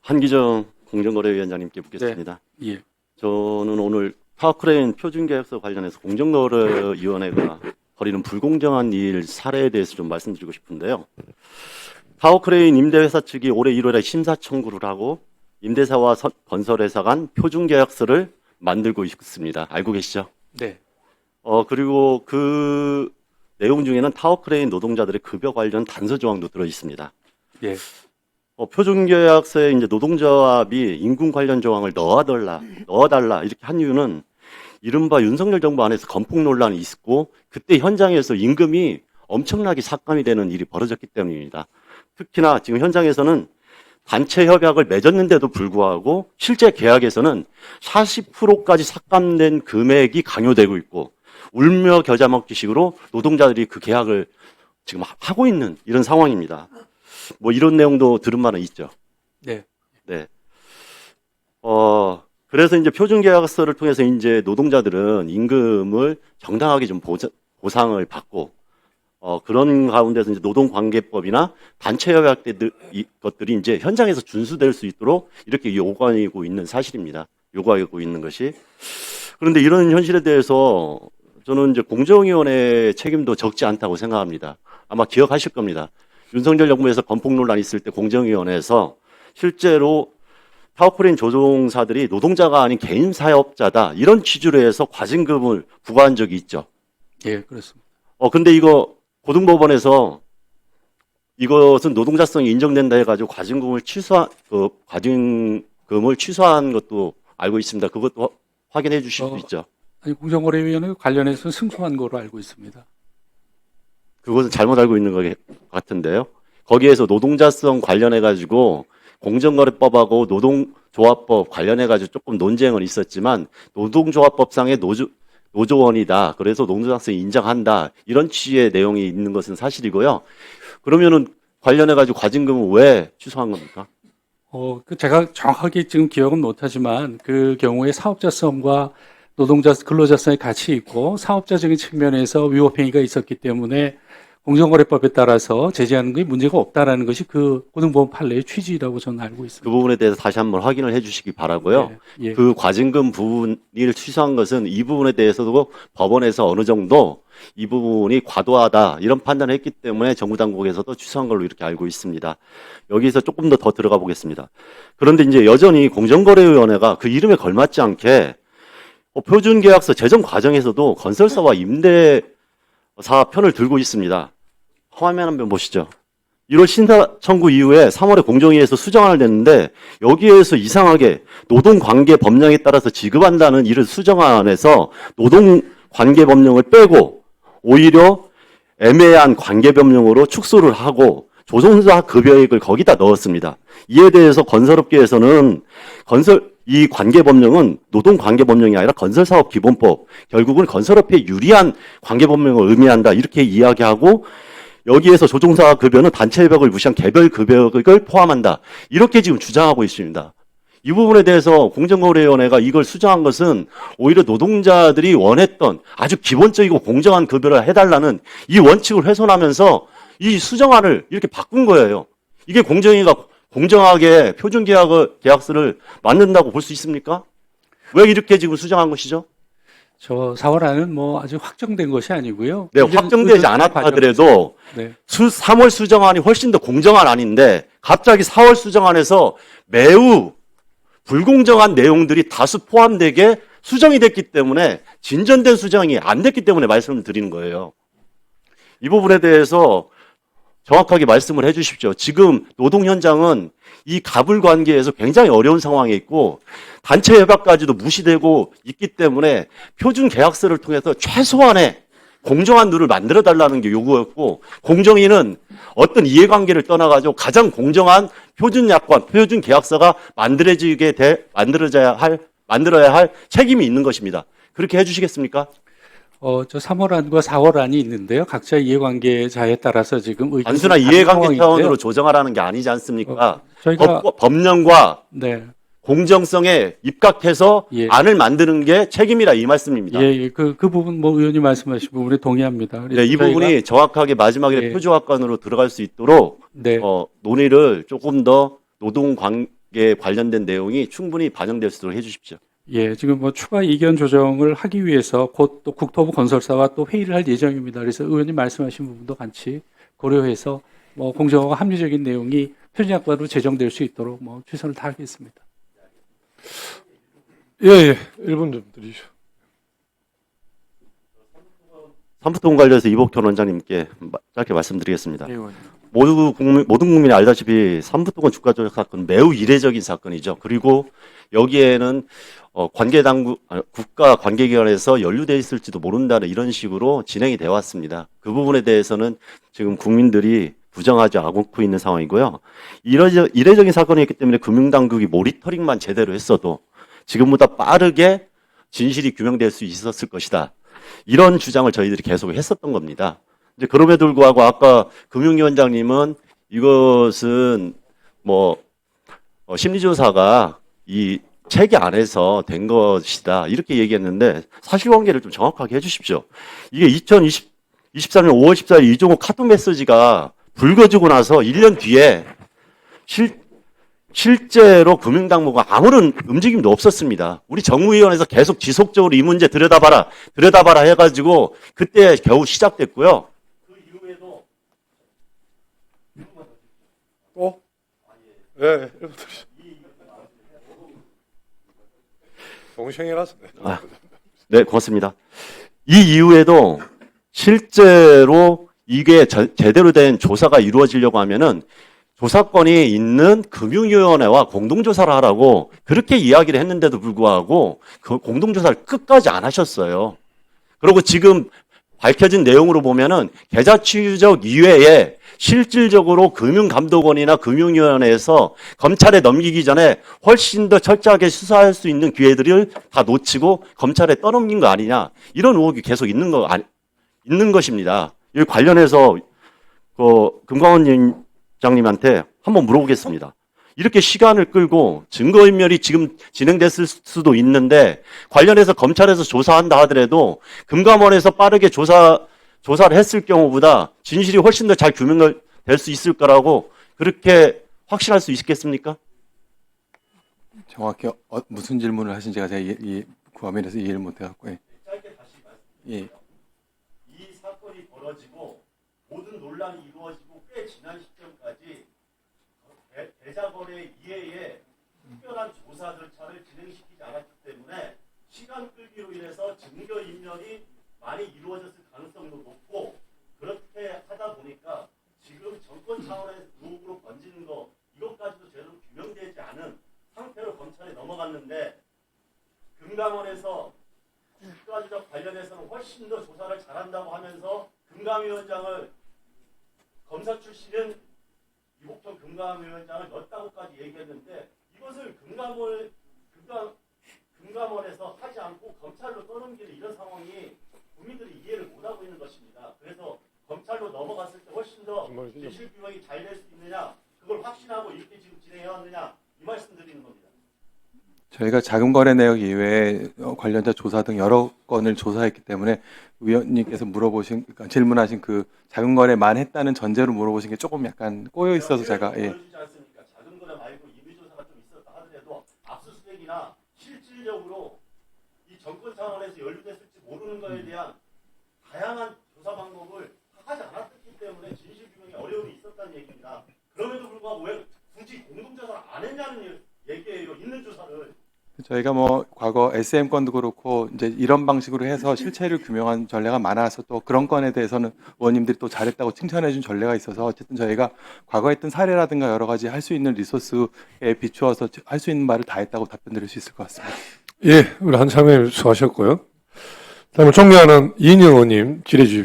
한기정 공정거래위원장님께 묻겠습니다. 네. 예. 저는 오늘 타워크레인 표준계약서 관련해서 공정거래위원회가 벌이는 불공정한 일 사례에 대해서 좀 말씀드리고 싶은데요. 타워크레인 임대회사 측이 올해 1월에 심사 청구를 하고 임대사와 건설회사 간 표준계약서를 만들고 있습니다. 알고 계시죠? 네. 그리고 그 내용 중에는 타워크레인 노동자들의 급여 관련 단서 조항도 들어 있습니다. 예. 표준계약서에 이제 노동조합이 임금 관련 조항을 넣어달라 이렇게 한 이유는 이른바 윤석열 정부 안에서 건폭 논란이 있었고 그때 현장에서 임금이 엄청나게 삭감이 되는 일이 벌어졌기 때문입니다. 특히나 지금 현장에서는 단체 협약을 맺었는데도 불구하고 실제 계약에서는 40%까지 삭감된 금액이 강요되고 있고 울며 겨자 먹기식으로 노동자들이 그 계약을 지금 하고 있는 이런 상황입니다. 뭐 이런 내용도 들은 바는 있죠. 네. 네. 그래서 이제 표준계약서를 통해서 이제 노동자들은 임금을 정당하게 좀 보상을 받고, 그런 가운데서 이제 노동관계법이나 단체협약 것들이 이제 현장에서 준수될 수 있도록 이렇게 요구하고 있는 사실입니다. 요구하고 있는 것이. 그런데 이런 현실에 대해서 저는 이제 공정위원회의 책임도 적지 않다고 생각합니다. 아마 기억하실 겁니다. 윤석열 정부에서 건폭 논란이 있을 때 공정위원회에서 실제로 타워크레인 조종사들이 노동자가 아닌 개인 사업자다 이런 취지로 해서 과징금을 부과한 적이 있죠. 예, 그렇습니다. 근데 이거 고등법원에서 이것은 노동자성이 인정된다 해가지고 과징금을 취소한 것도 알고 있습니다. 그것도 확인해 주실 수 있죠. 아니, 공정거래위원회 관련해서 승소한 거로 알고 있습니다. 그것은 잘못 알고 있는 것 같은데요. 거기에서 노동자성 관련해가지고 공정거래법하고 노동조합법 관련해가지고 조금 논쟁은 있었지만 노동조합법상의 노조원이다. 그래서 노동자성을 인정한다. 이런 취지의 내용이 있는 것은 사실이고요. 그러면은 관련해가지고 과징금은 왜 취소한 겁니까? 제가 정확하게 지금 기억은 못하지만 그 경우에 사업자성과 근로자성이 같이 있고 사업자적인 측면에서 위법행위가 있었기 때문에 공정거래법에 따라서 제재하는 게 문제가 없다라는 것이 그 고등법원 판례의 취지라고 저는 알고 있습니다. 그 부분에 대해서 다시 한번 확인을 해 주시기 바라고요. 예. 그 과징금 부분을 취소한 것은 이 부분에 대해서도 법원에서 어느 정도 이 부분이 과도하다 이런 판단을 했기 때문에 정부 당국에서도 취소한 걸로 이렇게 알고 있습니다. 여기서 조금 더 들어가 보겠습니다. 그런데 이제 여전히 공정거래위원회가 그 이름에 걸맞지 않게 표준계약서 제정 과정에서도 건설사와 임대사 편을 들고 있습니다. 화면 한번 보시죠. 1월 심사 청구 이후에 3월에 공정위에서 수정안을 냈는데 여기에서 이상하게 노동관계 법령에 따라서 지급한다는 이를 수정안에서 노동관계 법령을 빼고 오히려 애매한 관계 법령으로 축소를 하고 조종사 급여액을 거기다 넣었습니다. 이에 대해서 건설업계에서는 이 관계법령은 노동관계법령이 아니라 건설사업기본법, 결국은 건설업계에 유리한 관계법령을 의미한다 이렇게 이야기하고 여기에서 조종사 급여는 단체협약을 무시한 개별 급여액을 포함한다 이렇게 지금 주장하고 있습니다. 이 부분에 대해서 공정거래위원회가 이걸 수정한 것은 오히려 노동자들이 원했던 아주 기본적이고 공정한 급여를 해달라는 이 원칙을 훼손하면서 이 수정안을 이렇게 바꾼 거예요. 이게 공정위가 공정하게 표준계약서를 만든다고 볼 수 있습니까? 왜 이렇게 지금 수정한 것이죠? 저 4월 안은 뭐 아직 확정된 것이 아니고요. 네, 확정되지 않았다 하더라도 네. 3월 수정안이 훨씬 더 공정한 안인데 갑자기 4월 수정안에서 매우 불공정한 내용들이 다수 포함되게 수정이 됐기 때문에 진전된 수정이 안 됐기 때문에 말씀을 드리는 거예요. 이 부분에 대해서 정확하게 말씀을 해 주십시오. 지금 노동 현장은 이 갑을 관계에서 굉장히 어려운 상황에 있고 단체 협약까지도 무시되고 있기 때문에 표준 계약서를 통해서 최소한의 공정한 룰을 만들어 달라는 게 요구였고 공정위는 어떤 이해관계를 떠나가지고 가장 공정한 표준 약관, 표준 계약서가 만들어야 할 책임이 있는 것입니다. 그렇게 해 주시겠습니까? 저 3월안과 4월안이 있는데요. 각자 이해관계자에 따라서 지금 의견이 단순한 다른 이해관계 상황인데요. 차원으로 조정하라는 게 아니지 않습니까? 저희가 법령과 네. 공정성에 입각해서 예. 안을 만드는 게 책임이라 이 말씀입니다. 예, 그 부분 뭐 의원님 말씀하신 부분에 동의합니다. 네, 이 부분이 정확하게 마지막에 예. 표준약관으로 들어갈 수 있도록 네. 논의를 조금 더 노동관계 의혹에 관련된 내용이 충분히 반영될 수 있도록 해주십시오. 예, 지금 뭐 추가 이견 조정을 하기 위해서 곧 또 국토부 건설사와 또 회의를 할 예정입니다. 그래서 의원님 말씀하신 부분도 같이 고려해서 뭐 공정하고 합리적인 내용이 표준약관으로 제정될 수 있도록 뭐 최선을 다하겠습니다. 예. 1분 좀 드리시죠. 삼부통 관련해서 이복현 원장님께 짧게 말씀드리겠습니다. 예, 의원님. 모든 국민이 알다시피 삼부토건 주가 조작 사건 매우 이례적인 사건이죠. 그리고 여기에는 국가 관계기관에서 연루돼 있을지도 모른다는 이런 식으로 진행이 되어 왔습니다. 그 부분에 대해서는 지금 국민들이 부정하지 않고 있는 상황이고요. 이례적인 사건이었기 때문에 금융당국이 모니터링만 제대로 했어도 지금보다 빠르게 진실이 규명될 수 있었을 것이다. 이런 주장을 저희들이 계속 했었던 겁니다. 이제 그럼에도 불구하고 아까 금융위원장님은 이것은 심리조사가 이 체계 안에서 된 것이다. 이렇게 얘기했는데 사실관계를 좀 정확하게 해주십시오. 이게 2023년 5월 14일 이종호 카톡 메시지가 불거지고 나서 1년 뒤에 실제로 금융당국은 아무런 움직임도 없었습니다. 우리 정무위원회에서 계속 지속적으로 이 문제 들여다봐라 해가지고 그때 겨우 시작됐고요. 그 이후에도 또? 예. 1분 드리시죠. 동생이라서. 네, 고맙습니다. 이 이후에도 실제로 이게 제대로 된 조사가 이루어지려고 하면은 조사권이 있는 금융위원회와 공동조사를 하라고 그렇게 이야기를 했는데도 불구하고 그 공동조사를 끝까지 안 하셨어요. 그리고 지금 밝혀진 내용으로 보면은 계좌 추적 이외에 실질적으로 금융감독원이나 금융위원회에서 검찰에 넘기기 전에 훨씬 더 철저하게 수사할 수 있는 기회들을 다 놓치고 검찰에 떠넘긴 거 아니냐 이런 의혹이 계속 있는 것입니다. 이 관련해서 금감원 장님한테 한번 물어보겠습니다. 이렇게 시간을 끌고 증거인멸이 지금 진행됐을 수도 있는데 관련해서 검찰에서 조사한다 하더라도 금감원에서 빠르게 조사를 했을 경우보다 진실이 훨씬 더 잘 규명될 수 있을 거라고 그렇게 확신할 수 있겠습니까? 정확히 무슨 질문을 하신지 제가 그 화면에서 이해를 못해갖고. 짧게 다시 말씀드립니다. 이 사건이 벌어지고 모든 논란이 이루어지고 꽤 지난 시점까지 계좌거래 이외에 특별한 조사 절차를 진행시키지 않았기 때문에 시간 끌기로 인해서 증거인멸이 많이 이루어졌을 가능성도 높고 그렇게 하다 보니까 지금 정권 차원의 의혹으로 번지는 거 이것까지도 제대로 규명되지 않은 상태로 검찰에 넘어갔는데 금감원에서 국가조작 관련해서는 훨씬 더 조사를 잘한다고 하면서 금감위원장을 검사 출신은 이복현 금감위원장을 넣었다고까지 얘기했는데 이것을 금감원에서 하지 않고 검찰로 떠넘기는 이런 상황이 국민들이 이해를 못하고 있는 것입니다. 그래서 검찰로 넘어갔을 때 훨씬 더 진실 규명이 잘 될 수 있느냐 그걸 확신하고 이렇게 지금 진행해왔느냐 이 말씀 드리는 겁니다. 저희가 자금거래 내역 이외에 관련자 조사 등 여러 건을 조사했기 때문에 위원님께서 그러니까 질문하신 그 자금거래만 했다는 전제로 물어보신 게 조금 약간 꼬여 있어서 제가 보여주지 않습니까? 자금거래 말고 임의조사가 좀 있었다 하더라도 압수수색이나 실질적으로 이 정권 차원에서 연루됐을지 모르는 것에 대한 다양한 조사 방법을 하지 않았기 때문에 진실 규명에 어려움이 있었다는 얘기입니다. 그럼에도 불구하고 왜 굳이 공동조사를 안 했냐는 얘기예요. 있는 조사를. 저희가 과거 SM 건도 그렇고 이제 이런 방식으로 해서 실체를 규명한 전례가 많아서 또 그런 건에 대해서는 의원님들이 또 잘했다고 칭찬해준 전례가 있어서 어쨌든 저희가 과거 했던 사례라든가 여러 가지 할 수 있는 리소스에 비추어서 할 수 있는 말을 다 했다고 답변드릴 수 있을 것 같습니다. 예, 우리 한참에 수고하셨고요. 다음에 존경하는 이인영 의원님 질의해 주십시오.